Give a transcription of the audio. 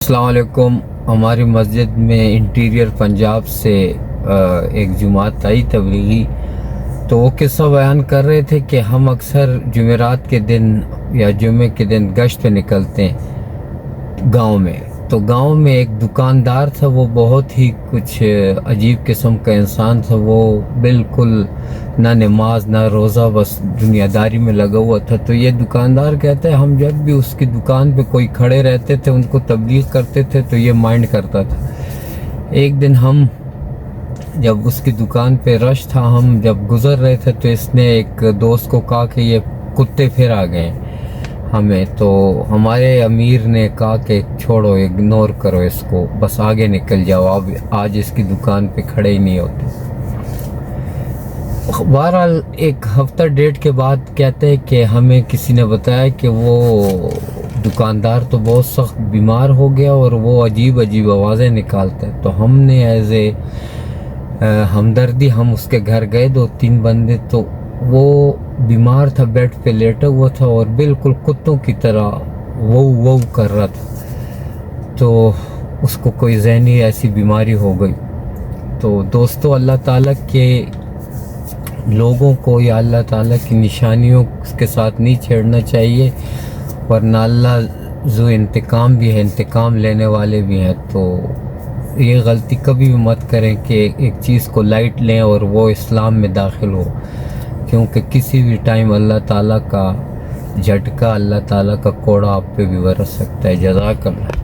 السلام علیکم. ہماری مسجد میں انٹیریئر پنجاب سے ایک جماعت آئی تبلیغی، تو وہ قصہ بیان کر رہے تھے کہ ہم اکثر جمعرات کے دن یا جمعے کے دن گشت پہ نکلتے ہیں گاؤں میں. تو گاؤں میں ایک دکاندار تھا، وہ بہت ہی کچھ عجیب قسم کا انسان تھا. وہ بالکل نہ نماز نہ روزہ، بس دنیا داری میں لگا ہوا تھا. تو یہ دکاندار کہتا ہے ہم جب بھی اس کی دکان پہ کوئی کھڑے رہتے تھے، ان کو تبلیغ کرتے تھے تو یہ مائنڈ کرتا تھا. ایک دن ہم جب اس کی دکان پہ رش تھا، ہم جب گزر رہے تھے تو اس نے ایک دوست کو کہا کہ یہ کتے پھر آ گئے ہمیں. تو ہمارے امیر نے کہا کہ چھوڑو، اگنور کرو اس کو، بس آگے نکل جاؤ، اب آج اس کی دکان پہ کھڑے ہی نہیں ہوتے. بہرحال ایک ہفتہ ڈیڑھ کے بعد کہتے ہیں کہ ہمیں کسی نے بتایا کہ وہ دکاندار تو بہت سخت بیمار ہو گیا اور وہ عجیب عجیب آوازیں نکالتا ہے. تو ہم نے ایز اے ہمدردی ہم اس کے گھر گئے، 2-3 بندے. تو وہ بیمار تھا، بیڈ پہ لیٹا ہوا تھا اور بالکل کتوں کی طرح وو کر رہا تھا. تو اس کو کوئی ذہنی ایسی بیماری ہو گئی. تو دوستو، اللہ تعالیٰ کے لوگوں کو یا اللہ تعالیٰ کی نشانیوں کے ساتھ نہیں چھیڑنا چاہیے، ورنہ اللہ ذو انتقام بھی ہے، انتقام لینے والے بھی ہیں. تو یہ غلطی کبھی بھی مت کریں کہ ایک چیز کو لائٹ لیں اور وہ اسلام میں داخل ہو، کیونکہ کسی بھی ٹائم اللہ تعالیٰ کا جھٹکا، اللہ تعالیٰ کا کوڑا آپ پہ بھی برس سکتا ہے. جزاک اللہ.